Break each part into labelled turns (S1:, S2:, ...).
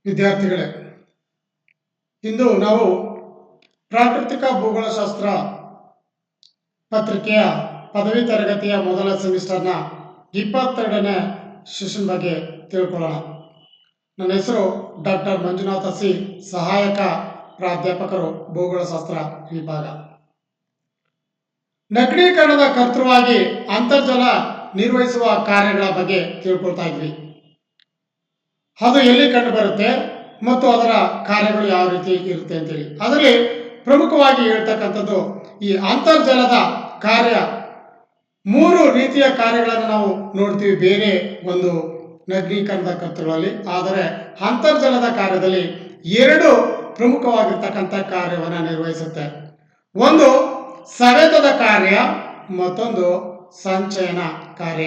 S1: ವಿದ್ಯಾರ್ಥಿಗಳೇ, ಇಂದು ನಾವು ಪ್ರಾಕೃತಿಕ ಭೂಗೋಳಶಾಸ್ತ್ರ ಪತ್ರಿಕೆಯ ಪದವಿ ತರಗತಿಯ ಮೊದಲ ಸೆಮಿಸ್ಟರ್ನ 22ನೇ ಸೆಷನ್ ಬಗ್ಗೆ ತಿಳ್ಕೊಳ್ಳೋಣ. ನನ್ನ ಹೆಸರು ಡಾಕ್ಟರ್ ಮಂಜುನಾಥ ಸಿ, ಸಹಾಯಕ ಪ್ರಾಧ್ಯಾಪಕರು, ಭೂಗೋಳಶಾಸ್ತ್ರ ವಿಭಾಗ. ನಗರೀಕರಣದ ಕರ್ತೃವಾಗಿ ಅಂತರ್ಜಲ ನಿರ್ವಹಿಸುವ ಕಾರ್ಯಗಳ ಬಗ್ಗೆ ತಿಳ್ಕೊಳ್ತಾ ಇದ್ವಿ. ಅದು ಎಲ್ಲಿ ಕಂಡು ಬರುತ್ತೆ ಮತ್ತು ಅದರ ಕಾರ್ಯಗಳು ಯಾವ ರೀತಿ ಇರುತ್ತೆ ಅಂತೇಳಿ. ಅದರಲ್ಲಿ ಪ್ರಮುಖವಾಗಿ ಹೇಳ್ತಕ್ಕಂಥದ್ದು ಈ ಅಂತರ್ಜಲದ ಕಾರ್ಯ. 3 ರೀತಿಯ ಕಾರ್ಯಗಳನ್ನು ನಾವು ನೋಡ್ತೀವಿ ಬೇರೆ ಒಂದು ನಗರೀಕರಣದ ಕರ್ತೃಗಳಲ್ಲಿ. ಆದರೆ ಅಂತರ್ಜಲದ ಕಾರ್ಯದಲ್ಲಿ 2 ಪ್ರಮುಖವಾಗಿರ್ತಕ್ಕಂಥ ಕಾರ್ಯವನ್ನು ನಿರ್ವಹಿಸುತ್ತೆ. ಒಂದು ಸವೆತದ ಕಾರ್ಯ, ಮತ್ತೊಂದು ಸಂಚಯನ ಕಾರ್ಯ.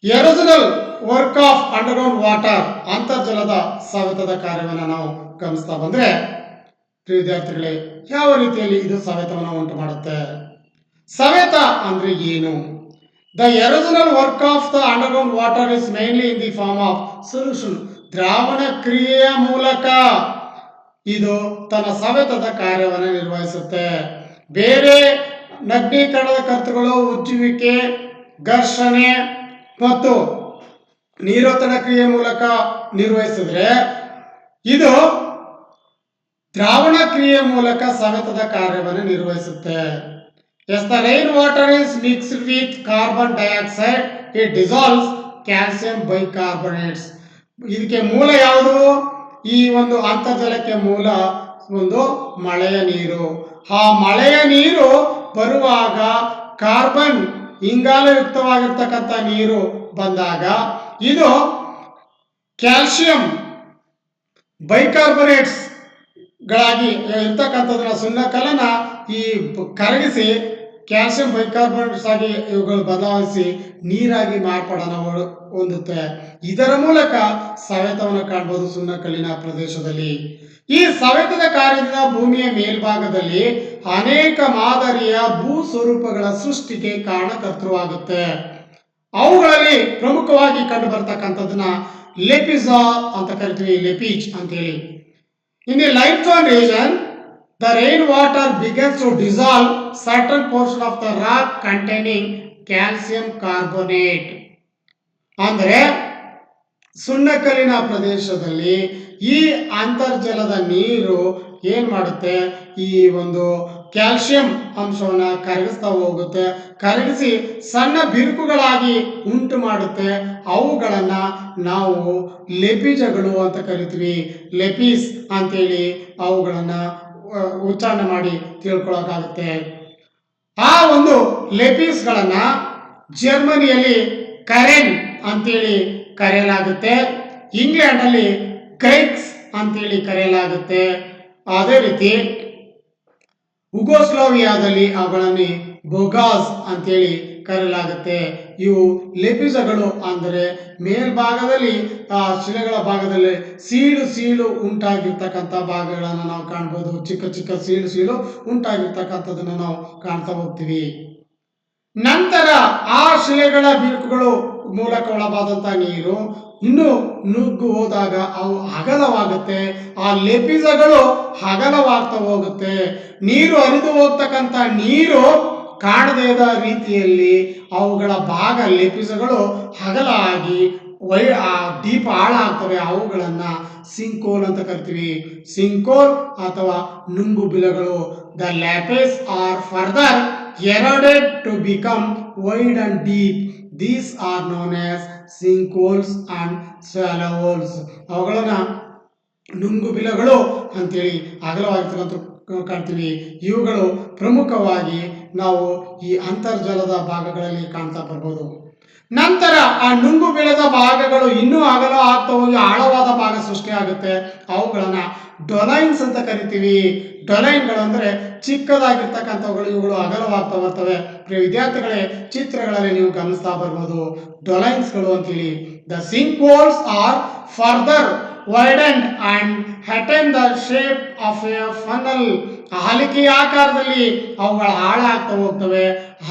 S1: ಎರೋಷನಲ್ ವರ್ಕ್ ಆಫ್ ಅಂಡರ್ಗ್ರೌಂಡ್ ವಾಟರ್, ಅಂತರ್ಜಲದ ಸವೆತದ ಕಾರ್ಯವನ್ನು ನಾವು ಗಮನಿಸ್ತಾ ಬಂದ್ರೆ ವಿದ್ಯಾರ್ಥಿಗಳೇ, ಯಾವ ರೀತಿಯಲ್ಲಿ ಇದು ಸವೆತವನ್ನು ಉಂಟು ಮಾಡುತ್ತೆ? ಸವೆತ ಅಂದ್ರೆ ಏನು? The erosional work of the underground water is mainly in the form of solution. ದ್ರಾವಣ ಕ್ರಿಯೆಯ ಮೂಲಕ ಇದು ತನ್ನ ಸವೆತದ ಕಾರ್ಯವನ್ನು ನಿರ್ವಹಿಸುತ್ತೆ. ಬೇರೆ ನಗ್ನೀಕರಣದ ಕರ್ತೃಗಳು ಉಜ್ಜುವಿಕೆ, ಘರ್ಷಣೆ ಮತ್ತು ನೀರೊತ್ತಡ ಕ್ರಿಯೆ ಮೂಲಕ ನಿರ್ವಹಿಸಿದ್ರೆ, ಇದು ದ್ರಾವಣ ಕ್ರಿಯೆ ಮೂಲಕ ಸವೆತದ ಕಾರ್ಯವನ್ನು ನಿರ್ವಹಿಸುತ್ತೆ. As the rain water is mixed with carbon dioxide, it dissolves calcium bicarbonates. ಇದಕ್ಕೆ ಮೂಲ ಯಾವುದು? ಈ ಒಂದು ಅಂತರ್ಜಲಕ್ಕೆ ಮೂಲ ಒಂದು ಮಳೆಯ ನೀರು. ಆ ಮಳೆಯ ನೀರು ಬರುವಾಗ ಕಾರ್ಬನ್ ಇಂಗಾಲಯುಕ್ತವಾಗಿರ್ತಕ್ಕಂಥ ನೀರು ಬಂದಾಗ ಇದು ಕ್ಯಾಲ್ಸಿಯಂ ಬೈಕಾರ್ಬನೇಟ್ಸ್ ಗಳಾಗಿ ಇರ್ತಕ್ಕಂಥದನ್ನ ಸುಣ್ಣಕಲ್ಲನ್ನ ಈ ಕರಗಿಸಿ ಕ್ಯಾಲ್ಸಿಯಂ ಬೈಕಾರ್ಬನೇಟ್ಸ್ ಆಗಿ ಇವುಗಳು ಬದಲಾಯಿಸಿ ನೀರಾಗಿ ಮಾರ್ಪಾಡನ್ನು ಹೊಂದುತ್ತೆ. ಇದರ ಮೂಲಕ ಸವೆತವನ್ನು ಕಾಣಬಹುದು ಸುಣ್ಣಕಲ್ಲಿನ ಪ್ರದೇಶದಲ್ಲಿ. ಈ ಸವೆತದ ಕಾರ್ಯದಿಂದ ಭೂಮಿಯ ಮೇಲ್ಭಾಗದಲ್ಲಿ ಅನೇಕ ಮಾದರಿಯ ಭೂ ಸ್ವರೂಪಗಳ ಸೃಷ್ಟಿಗೆ ಕಾರಣಕರ್ತೃವಾಗುತ್ತೆ. ಅವುಗಳಲ್ಲಿ ಪ್ರಮುಖವಾಗಿ ಕಂಡು ಬರ್ತಕ್ಕಂಥದನ್ನ ಲೆಪಿಸಾ ಅಂತ ಕರಿತೀವಿ, ಲೆಪೀಜ್ ಅಂತೇಳಿ. In the limestone region, the rainwater begins to dissolve certain portion of the rock containing calcium carbonate. ಅಂದರೆ ಸುಣ್ಣಕಲ್ಲಿನ ಪ್ರದೇಶದಲ್ಲಿ ಈ ಅಂತರ್ಜಲದ ನೀರು ಏನ್ ಮಾಡುತ್ತೆ? ಈ ಒಂದು ಕ್ಯಾಲ್ಸಿಯಂ ಅಂಶವನ್ನು ಕರಗಿಸ್ತಾ ಹೋಗುತ್ತೆ. ಕರಗಿಸಿ ಸಣ್ಣ ಬಿರುಕುಗಳಾಗಿ ಉಂಟು ಮಾಡುತ್ತೆ. ಅವುಗಳನ್ನ ನಾವು ಲೆಪಿಜಗಳು ಅಂತ ಕರಿತೀವಿ. ಲೆಪಿಸ್ ಅಂತೇಳಿ ಅವುಗಳನ್ನ ಉಚ್ಚಾರಣೆ ಮಾಡಿ ತಿಳ್ಕೊಳ್ಳೋಕ್ಕಾಗುತ್ತೆ. ಆ ಒಂದು ಲೆಪಿಸ್ಗಳನ್ನ ಜರ್ಮನಿಯಲ್ಲಿ ಕರೆನ್ ಅಂತೇಳಿ ಕರೆಯಲಾಗುತ್ತೆ. ಇಂಗ್ಲೆಂಡ್ ಅಲ್ಲಿ ಗ್ರೈಕ್ಸ್ ಅಂತೇಳಿ ಕರೆಯಲಾಗುತ್ತೆ. ಅದೇ ರೀತಿ ಯುಗೋಸ್ಲಾವಿಯಾದಲ್ಲಿ ಅವುಗಳನ್ನು ಬೊಗಾಸ್ ಅಂತೇಳಿ ಕರೆಯಲಾಗುತ್ತೆ. ಇವು ಲೆಪಿಸಗಳು ಅಂದರೆ ಮೇಲ್ಭಾಗದಲ್ಲಿ ಆ ಶಿಲೆಗಳ ಭಾಗದಲ್ಲಿ ಸೀಳು ಉಂಟಾಗಿರ್ತಕ್ಕಂಥ ಭಾಗಗಳನ್ನು ನಾವು ಕಾಣ್ಬೋದು. ಚಿಕ್ಕ ಚಿಕ್ಕ ಸೀಳು ಉಂಟಾಗಿರ್ತಕ್ಕಂಥದ್ದನ್ನು ನಾವು ಕಾಣ್ತಾ ಹೋಗ್ತೀವಿ. ನಂತರ ಆ ಶಿಲೆಗಳ ಬಿರುಕುಗಳು ಮೂಲಕ ಒಳಬಾದಂತ ನೀರು ಇನ್ನು ನುಗ್ಗು ಹೋದಾಗ ಅವು ಅಗಲವಾಗುತ್ತೆ. ಆ ಲೆಪಿಸಗಳು ಅಗಲವಾಗ್ತಾ ಹೋಗುತ್ತೆ. ನೀರು ಹರಿದು ಹೋಗ್ತಕ್ಕಂಥ ನೀರು ಕಾಣದೇ ಇದ್ದ ರೀತಿಯಲ್ಲಿ ಅವುಗಳ ಭಾಗ ಲೆಪಿಸಗಳು ಅಗಲ ಆಗಿ ಡೀಪ್ ಆಳ ಆಗ್ತವೆ. ಅವುಗಳನ್ನ ಸಿಂಕೋಲ್ ಅಂತ ಕರಿತೀವಿ. ಸಿಂಕೋಲ್ ಅಥವಾ ನುಂಗು ಬಿಲಗಳು. The lapies are further eroded to become wide and deep. These are known as sinkholes and shallow holes. ಅವುಗಳನ್ನ ನುಂಗು ಬಿಲಗಳು ಅಂತೇಳಿ ಅಗಲವಾಗಿರ್ತಕ್ಕಂಥ ಕಾಣ್ತೀವಿ. ಇವುಗಳು ಪ್ರಮುಖವಾಗಿ ನಾವು ಈ ಅಂತರ್ಜಲದ ಭಾಗಗಳಲ್ಲಿ ಕಾಣ್ತಾ ಬರ್ಬೋದು. ನಂತರ ಆ ನುಂಗು ಬೀಳದ ಭಾಗಗಳು ಇನ್ನೂ ಅಗಲ ಆಗ್ತಾ ಹೋಗಿ ಆಳವಾದ ಭಾಗ ಸೃಷ್ಟಿಯಾಗುತ್ತೆ. ಅವುಗಳನ್ನ ಡೊಲೈನ್ಸ್ ಅಂತ ಕರಿತೀವಿ. ಡೊಲೈನ್ಗಳು ಅಂದ್ರೆ ಚಿಕ್ಕದಾಗಿರ್ತಕ್ಕಂಥವುಗಳು. ಇವುಗಳು ಅಗಲವಾಗ್ತಾ ಬರ್ತವೆ. ವಿದ್ಯಾರ್ಥಿಗಳೇ, ಚಿತ್ರಗಳಲ್ಲಿ ನೀವು ಗಮನಿಸ್ತಾ ಬರ್ಬೋದು ಡೊಲೈನ್ಸ್ಗಳು ಅಂತೇಳಿ. The sink holes are further widened and attain the shape of a funnel. ಹಲಿಕೆಯ ಆಕಾರದಲ್ಲಿ ಅವುಗಳ ಆಳ ಆಗ್ತಾ ಹೋಗ್ತವೆ.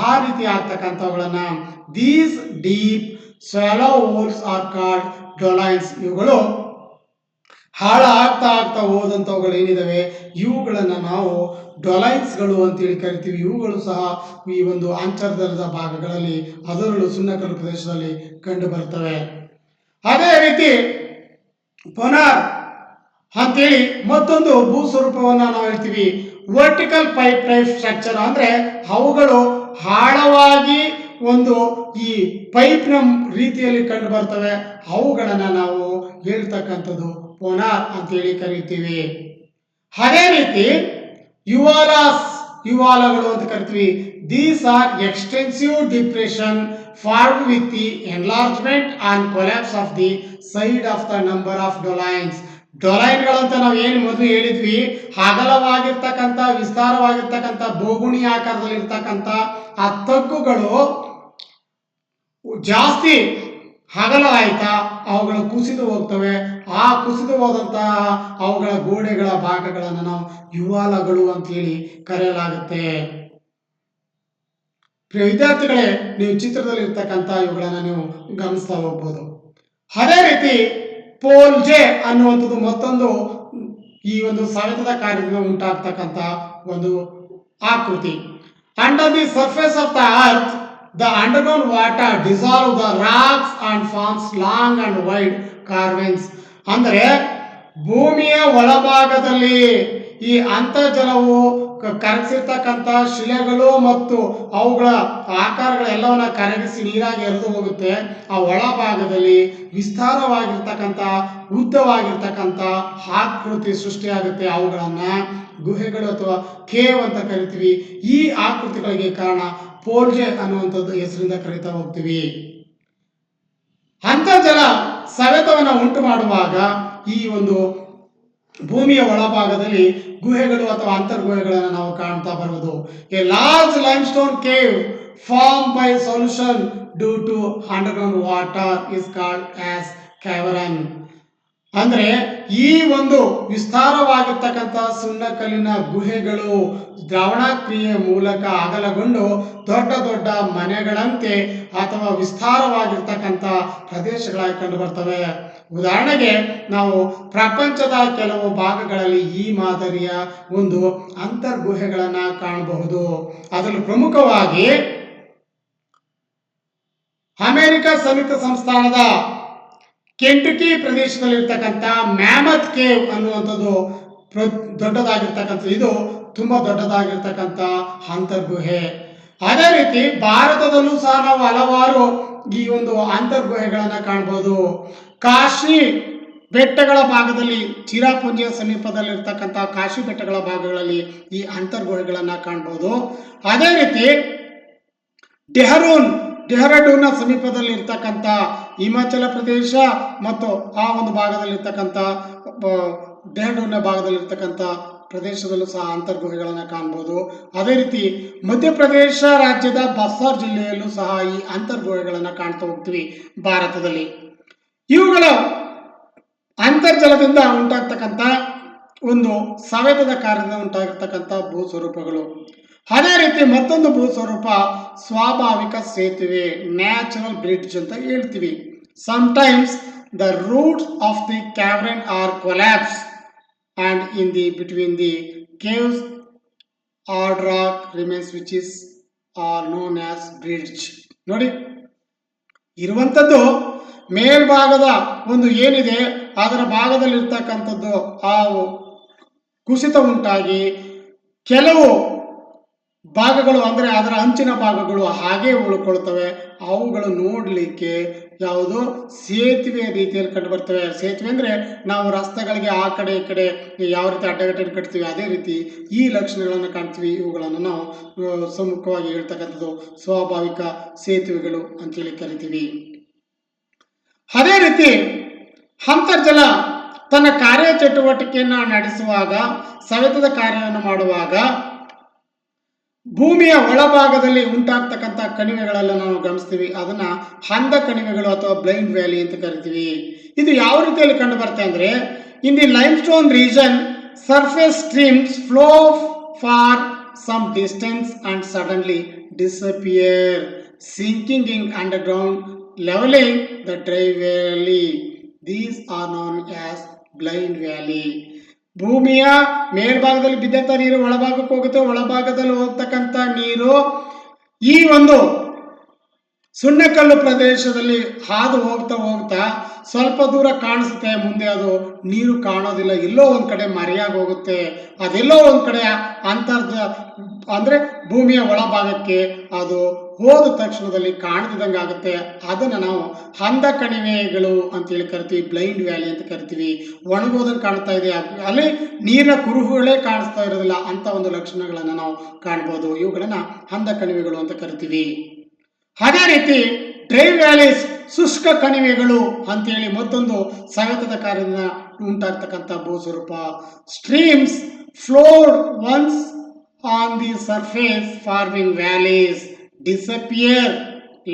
S1: ಆ ರೀತಿ ಆಗ್ತಕ್ಕಂಥವುಗಳನ್ನ these deep shallow holes are called dolines. ಇವುಗಳು ಹಾಳಾಗ್ತಾ ಆಗ್ತಾ ಹೋದಂಥವುಗಳು ಏನಿದಾವೆ ಇವುಗಳನ್ನು ನಾವು ಡೊಲೈನ್ಸ್ಗಳು ಅಂತೇಳಿ ಕರಿತೀವಿ. ಇವುಗಳು ಸಹ ಈ ಒಂದು ಅಂತರ್ಜಲದ ಭಾಗಗಳಲ್ಲಿ ಅದರಲ್ಲೂ ಸುಣ್ಣಕಲ್ಲು ಪ್ರದೇಶದಲ್ಲಿ ಕಂಡು ಬರ್ತವೆ. ಅದೇ ರೀತಿ ಪೊನಾರ್ ಅಂತೇಳಿ ಮತ್ತೊಂದು ಭೂ ಸ್ವರೂಪವನ್ನು ನಾವು ಹೇಳ್ತೀವಿ. ವರ್ಟಿಕಲ್ ಪೈಪ್ ಟೈಪ್ ಸ್ಟ್ರಕ್ಚರ್ ಅಂದ್ರೆ ಅವುಗಳು ಆಳವಾಗಿ ಒಂದು ಈ ಪೈಪ್ನ ರೀತಿಯಲ್ಲಿ ಕಂಡು ಬರ್ತವೆ. ಅವುಗಳನ್ನು ನಾವು ಹೇಳ್ತಕ್ಕಂಥದ್ದು ಪೊನಾರ್ ಅಂತೇಳಿ ಕರಿತೀವಿ. ಅದೇ ರೀತಿ ಯುವಾಲಗಳು ಅಂತ ಕರಿತೀವಿ. These are extensive depression formed with the enlargement and collapse of the side of the number of dolines. ಡೊಲೈನ್ಗಳಂತ ನಾವು ಏನು ಮೊದಲು ಹೇಳಿದ್ವಿ, ಅಗಲವಾಗಿರ್ತಕ್ಕಂಥ ವಿಸ್ತಾರವಾಗಿರ್ತಕ್ಕಂಥ ಬೋಗುಣಿ ಆಕಾರದಲ್ಲಿ ಇರ್ತಕ್ಕಂಥ ಆ ತಗ್ಗುಗಳು ಜಾಸ್ತಿ ಅಗಲ ಆಯ್ತಾ ಅವುಗಳು ಕುಸಿದು ಹೋಗ್ತವೆ. ಆ ಕುಸಿದು ಹೋದಂತಹ ಅವುಗಳ ಗೋಡೆಗಳ ಭಾಗಗಳನ್ನು ನಾವು ಯುವಾಲಗಳು ಅಂತೇಳಿ ಕರೆಯಲಾಗುತ್ತೆ. ಪ್ರಿಯ ವಿದ್ಯಾರ್ಥಿಗಳೇ, ನೀವು ಚಿತ್ರದಲ್ಲಿ ಇರ್ತಕ್ಕಂಥ ಇವುಗಳನ್ನು ನೀವು ಗಮನಿಸ್ತಾ ಹೋಗ್ಬೋದು. ಅದೇ ರೀತಿ ಪೋಲ್ಜೆ ಅನ್ನುವಂಥದ್ದು ಮತ್ತೊಂದು ಈ ಒಂದು ಸವೆತದ ಕಾರ್ಯದಿಂದ ಉಂಟಾಗ್ತಕ್ಕಂಥ ಒಂದು ಆಕೃತಿ. Under the surface of the earth the underground water dissolve the rocks and forms long and wide carvings. ಅಂದರೆ ಭೂಮಿಯ ಒಳಭಾಗದಲ್ಲಿ ಈ ಅಂತರ್ಜಲವು ಕರಗಿಸಿರ್ತಕ್ಕಂಥ ಶಿಲೆಗಳು ಮತ್ತು ಅವುಗಳ ಆಕಾರಗಳೆಲ್ಲವನ್ನ ಕರಗಿಸಿ ನೀರಾಗಿ ಹರಿದು ಹೋಗುತ್ತೆ. ಆ ಒಳಭಾಗದಲ್ಲಿ ವಿಸ್ತಾರವಾಗಿರ್ತಕ್ಕಂಥ ಉದ್ದವಾಗಿರ್ತಕ್ಕಂಥ ಆಕೃತಿ ಸೃಷ್ಟಿಯಾಗುತ್ತೆ. ಅವುಗಳನ್ನ ಗುಹೆಗಳು ಅಥವಾ ಕೇವ್ ಅಂತ ಕರಿತೀವಿ. ಈ ಆಕೃತಿಗಳಿಗೆ ಕಾರಣ ಪೋಲ್ಜೆ ಅನ್ನುವಂಥದ್ದು ಹೆಸರಿಂದ ಕರೀತಾ ಹೋಗ್ತೀವಿ. ಅಂತರ್ಜಲ ಸವೆತವನ್ನು ಉಂಟು ಮಾಡುವಾಗ ಈ ಒಂದು ಭೂಮಿಯ ಒಳಭಾಗದಲ್ಲಿ ಗುಹೆಗಳು ಅಥವಾ ಅಂತರ್ಗುಹೆಗಳನ್ನು ನಾವು ಕಾಣ್ತಾ ಬರುವುದು. A large limestone cave form by solution due to underground water is called as cavern. ಅಂದ್ರೆ ಈ ಒಂದು ವಿಸ್ತಾರವಾಗಿರ್ತಕ್ಕಂಥ ಸುಣ್ಣಕಲ್ಲಿನ ಗುಹೆಗಳು ದ್ರಾವಣ ಕ್ರಿಯೆಯ ಮೂಲಕ ಅಗಲಗೊಂಡು ದೊಡ್ಡ ದೊಡ್ಡ ಮನೆಗಳಂತೆ ಅಥವಾ ವಿಸ್ತಾರವಾಗಿರ್ತಕ್ಕಂಥ ಪ್ರದೇಶಗಳಾಗಿ ಕಂಡು ಬರ್ತವೆ. ಉದಾಹರಣೆಗೆ ನಾವು ಪ್ರಪಂಚದ ಕೆಲವು ಭಾಗಗಳಲ್ಲಿ ಈ ಮಾದರಿಯ ಒಂದು ಅಂತರ್ಗುಹೆಗಳನ್ನು ಕಾಣಬಹುದು. ಅದರಲ್ಲಿ ಪ್ರಮುಖವಾಗಿ ಅಮೆರಿಕ ಸಂಯುಕ್ತ ಸಂಸ್ಥಾನದ ಕೆಂಟುಕಿ ಪ್ರದೇಶದಲ್ಲಿರ್ತಕ್ಕಂಥ ಮ್ಯಾಮತ್ ಕೇವ್ ಅನ್ನುವಂಥದ್ದು ದೊಡ್ಡದಾಗಿರ್ತಕ್ಕಂಥದ್ದು. ಇದು ತುಂಬಾ ದೊಡ್ಡದಾಗಿರ್ತಕ್ಕಂಥ ಅಂತರ್ಗುಹೆ. ಅದೇ ರೀತಿ ಭಾರತದಲ್ಲೂ ಸಹ ನಾವು ಹಲವಾರು ಈ ಒಂದು ಅಂತರ್ಗುಹೆಗಳನ್ನು ಕಾಣಬಹುದು. ಕಾಶಿ ಬೆಟ್ಟಗಳ ಭಾಗದಲ್ಲಿ ಚಿರಾಪುಂಜಿಯ ಸಮೀಪದಲ್ಲಿರ್ತಕ್ಕಂಥ ಕಾಶಿ ಬೆಟ್ಟಗಳ ಭಾಗಗಳಲ್ಲಿ ಈ ಅಂತರ್ಗುಹೆಗಳನ್ನು ಕಾಣಬಹುದು. ಅದೇ ರೀತಿ ಡೆಹ್ರಾಡೂನ್ನ ಸಮೀಪದಲ್ಲಿ ಇರ್ತಕ್ಕಂಥ ಹಿಮಾಚಲ ಪ್ರದೇಶ ಮತ್ತು ಆ ಒಂದು ಭಾಗದಲ್ಲಿರ್ತಕ್ಕಂಥ ಡೆಹ್ರಾಡೂನ್ನ ಭಾಗದಲ್ಲಿರ್ತಕ್ಕಂಥ ಪ್ರದೇಶದಲ್ಲೂ ಸಹ ಅಂತರ್ಗುಹೆಗಳನ್ನು ಕಾಣಬಹುದು. ಅದೇ ರೀತಿ ಮಧ್ಯಪ್ರದೇಶ ರಾಜ್ಯದ ಬಸ್ತಾರ್ ಜಿಲ್ಲೆಯಲ್ಲೂ ಸಹ ಈ ಅಂತರ್ಗುಹೆಗಳನ್ನು ಕಾಣ್ತಾ ಹೋಗ್ತೀವಿ ಭಾರತದಲ್ಲಿ. ಇವುಗಳು ಅಂತರ್ಜಲದಿಂದ ಉಂಟಾಗ್ತಕ್ಕಂಥ ಒಂದು ಸವೆತದ ಕಾರ್ಯದಿಂದ ಉಂಟಾಗಿರ್ತಕ್ಕಂಥ ಭೂ ಸ್ವರೂಪಗಳು. ಅದೇ ರೀತಿ ಮತ್ತೊಂದು ಭೂ ಸ್ವರೂಪ ಸ್ವಾಭಾವಿಕ ಸೇತುವೆ, ನ್ಯಾಚುರಲ್ ಬ್ರಿಡ್ಜ್ ಅಂತ ಹೇಳ್ತೀವಿ. Sometimes the roots of the cavern are collapse and in the between the caves hard rock remains which is are known as bridge. ನೋಡಿ, ಇರುವಂಥದ್ದು ಮೇಲ್ಭಾಗದ ಒಂದು ಏನಿದೆ ಅದರ ಭಾಗದಲ್ಲಿರ್ತಕ್ಕಂಥದ್ದು ಆ ಕುಸಿತ ಉಂಟಾಗಿ ಕೆಲವು ಭಾಗಗಳು ಅಂದರೆ ಅದರ ಅಂಚಿನ ಭಾಗಗಳು ಹಾಗೆ ಉಳ್ಕೊಳ್ತವೆ. ಅವುಗಳು ನೋಡಲಿಕ್ಕೆ ಯಾವುದು ಸೇತುವೆ ರೀತಿಯಲ್ಲಿ ಕಂಡು ಬರ್ತವೆ. ಸೇತುವೆ ಅಂದರೆ ನಾವು ರಸ್ತೆಗಳಿಗೆ ಆ ಕಡೆ ಈ ಕಡೆ ಯಾವ ರೀತಿ ಅಡ್ಡಗಟ್ಟನ್ನು ಕಟ್ತೀವಿ ಅದೇ ರೀತಿ ಈ ಲಕ್ಷಣಗಳನ್ನು ಕಾಣ್ತೀವಿ. ಇವುಗಳನ್ನು ನಾವು ಸಮ್ಮುಖವಾಗಿ ಹೇಳ್ತಕ್ಕಂಥದ್ದು ಸ್ವಾಭಾವಿಕ ಸೇತುವೆಗಳು ಅಂತೇಳಿ ಕರಿತೀವಿ. ಅದೇ ರೀತಿ ಅಂತರ್ಜಲ ತನ್ನ ಕಾರ್ಯಚಟುವಟಿಕೆಯನ್ನು ನಡೆಸುವಾಗ, ಸವೆತದ ಕಾರ್ಯವನ್ನು ಮಾಡುವಾಗ ಭೂಮಿಯ ಒಳಭಾಗದಲ್ಲಿ ಉಂಟಾಗ್ತಕ್ಕಂಥ ಕಣಿವೆಗಳೆಲ್ಲ ನಾವು ಗಮನಿಸ್ತೀವಿ. ಅದನ್ನ ಹಂದ ಕಣಿವೆಗಳು ಅಥವಾ ಬ್ಲೈಂಡ್ ವ್ಯಾಲಿ ಅಂತ ಕರಿತೀವಿ. ಇದು ಯಾವ ರೀತಿಯಲ್ಲಿ ಕಂಡು ಬರುತ್ತೆ ಅಂದ್ರೆ, in the limestone region surface streams flow for some distance and suddenly disappear, sinking in underground, leveling the dry valley. These are known as blind valley. ಭೂಮಿಯ ಮೇಲ್ಭಾಗದಲ್ಲಿ ಬಿದ್ದಂತ ನೀರು ಒಳಭಾಗಕ್ಕೆ ಹೋಗುತ್ತೆ, ಒಳಭಾಗದಲ್ಲಿ ಹೋಗ್ತಕ್ಕಂಥ ನೀರು ಈ ಒಂದು ಸುಣ್ಣಕಲ್ಲು ಪ್ರದೇಶದಲ್ಲಿ ಹಾದು ಹೋಗ್ತಾ ಹೋಗ್ತಾ ಸ್ವಲ್ಪ ದೂರ ಕಾಣಿಸುತ್ತೆ, ಮುಂದೆ ಅದು ನೀರು ಕಾಣೋದಿಲ್ಲ, ಎಲ್ಲೋ ಒಂದ್ ಕಡೆ ಮರೆಯಾಗಿ ಹೋಗುತ್ತೆ. ಅದೆಲ್ಲೋ ಒಂದ್ ಕಡೆ ಅಂದ್ರೆ ಭೂಮಿಯ ಒಳಭಾಗಕ್ಕೆ ಅದು ಹೋದ ತಕ್ಷಣದಲ್ಲಿ ಕಾಣದಿದ್ದಂಗೆ ಆಗುತ್ತೆ. ಅದನ್ನ ನಾವು ಅಂಧ ಕಣಿವೆಗಳು ಅಂತೇಳಿ ಕರಿತೀವಿ, ಬ್ಲೈಂಡ್ ವ್ಯಾಲಿ ಅಂತ ಕರಿತೀವಿ. ಒಣಗೋದನ್ನು ಕಾಣ್ತಾ ಇದೆ, ಅಲ್ಲಿ ನೀರಿನ ಕುರುಹುಗಳೇ ಕಾಣಿಸ್ತಾ ಇರೋದಿಲ್ಲ, ಅಂತ ಒಂದು ಲಕ್ಷಣಗಳನ್ನ ನಾವು ಕಾಣ್ಬೋದು. ಇವುಗಳನ್ನ ಅಂಧ ಕಣಿವೆಗಳು ಅಂತ ಕರಿತೀವಿ. ಅದೇ ರೀತಿ ಡ್ರೈ ವ್ಯಾಲೀಸ್, ಶುಷ್ಕ ಕಣಿವೆಗಳು ಅಂತೇಳಿ ಮತ್ತೊಂದು ಸವೆತದ ಕಾರ್ಯದಿಂದ ಉಂಟಾಗ್ತಕ್ಕಂಥ ಭೂಸ್ವರೂಪ. Streams flowed once on the surface forming valleys disappear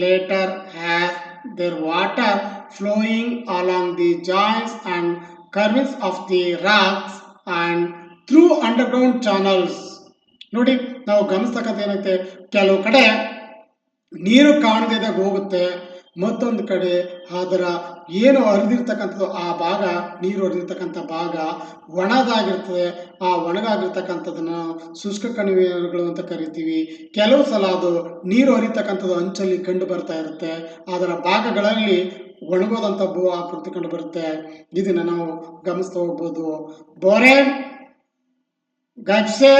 S1: later as their water flowing along the joints and curves of the rocks and through underground channels. ನೋಡಿ, ನಾವು ಗಮನಿಸ್ತಕ್ಕಂಥ ಏನಾಗುತ್ತೆ, ಕೆಲವು ಕಡೆ ನೀರು ಕಾಣದಿದ್ದಾಗ ಹೋಗುತ್ತೆ, ಮತ್ತೊಂದು ಕಡೆ ಅದರ ಏನು ಹರಿದಿರ್ತಕ್ಕಂಥದ್ದು ಆ ಭಾಗ, ನೀರು ಹರಿದಿರ್ತಕ್ಕಂಥ ಭಾಗ ಒಣದಾಗಿರ್ತದೆ. ಆ ಒಣಗಾಗಿರ್ತಕ್ಕಂಥದ್ದನ್ನ ಶುಷ್ಕ ಕಣಿವೆಗಳು ಅಂತ ಕರಿತೀವಿ. ಕೆಲವು ಸಲ ಅದು ನೀರು ಹರಿತಕ್ಕಂಥದ್ದು ಅಂಚಲ್ಲಿ ಕಂಡು ಬರ್ತಾ ಇರುತ್ತೆ, ಅದರ ಭಾಗಗಳಲ್ಲಿ ಒಣಗೋದಂಥ ಭೂ ಆಕೃತಿ ಕಂಡು ಬರುತ್ತೆ. ಇದನ್ನ ನಾವು ಗಮನಿಸ್ತಾ ಹೋಗ್ಬೋದು. ಬೋರೆನ್, ಗಜ್ಸೆ,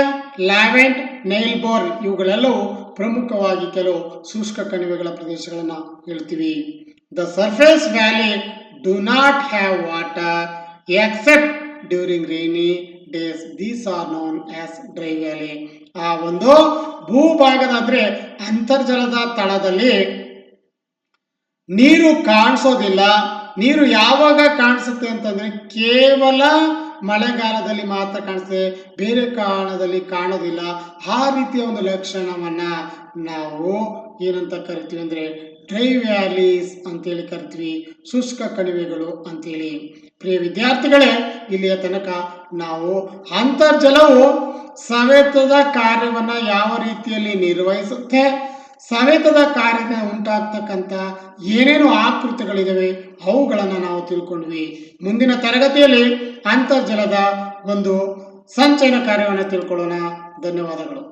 S1: ಲ್ಯಾವೆಂಟ್, ನೈಲ್ ಬೋರ್ ಇವುಗಳೆಲ್ಲವೂ ಪ್ರಮುಖವಾಗಿ ಕೆಲವು ಶುಷ್ಕ ಕಣಿವೆಗಳ ಪ್ರದೇಶಗಳನ್ನ ಹೇಳ್ತೀವಿ. The surface valley do not have water except during rainy days. These are known as dry valley. ಆ ಒಂದು ಭೂಭಾಗದ ಅಂದ್ರೆ ಅಂತರ್ಜಲದ ತಳದಲ್ಲಿ ನೀರು ಕಾಣಿಸೋದಿಲ್ಲ. ನೀರು ಯಾವಾಗ ಕಾಣಿಸುತ್ತೆ ಅಂತಂದ್ರೆ ಕೇವಲ ಮಳೆಗಾಲದಲ್ಲಿ ಮಾತ್ರ ಕಾಣಿಸ್ತದೆ, ಬೇರೆ ಕಾರಣದಲ್ಲಿ ಕಾಣೋದಿಲ್ಲ. ಆ ರೀತಿಯ ಒಂದು ಲಕ್ಷಣವನ್ನ ನಾವು ಏನಂತ ಕರಿತೀವಿ ಅಂದ್ರೆ ಡ್ರೈ ವ್ಯಾಲೀಸ್ ಅಂತೇಳಿ ಕರಿತೀವಿ, ಶುಷ್ಕ ಕಣಿವೆಗಳು ಅಂತೇಳಿ. ಪ್ರಿಯ ವಿದ್ಯಾರ್ಥಿಗಳೇ, ಇಲ್ಲಿಯ ತನಕ ನಾವು ಅಂತರ್ಜಲವು ಸವೆತದ ಕಾರ್ಯವನ್ನ ಯಾವ ರೀತಿಯಲ್ಲಿ ನಿರ್ವಹಿಸುತ್ತೆ, ಸವೆತದ ಕಾರ್ಯದಿಂದ ಉಂಟಾಗ್ತಕ್ಕಂಥ ಏನೇನು ಆಕೃತಿಗಳಿದಾವೆ ಅವುಗಳನ್ನು ನಾವು ತಿಳ್ಕೊಂಡ್ವಿ. ಮುಂದಿನ ತರಗತಿಯಲ್ಲಿ ಅಂತರ್ಜಲದ ಒಂದು ಸಂಚಯನ ಕಾರ್ಯವನ್ನು ತಿಳ್ಕೊಳ್ಳೋಣ. ಧನ್ಯವಾದಗಳು.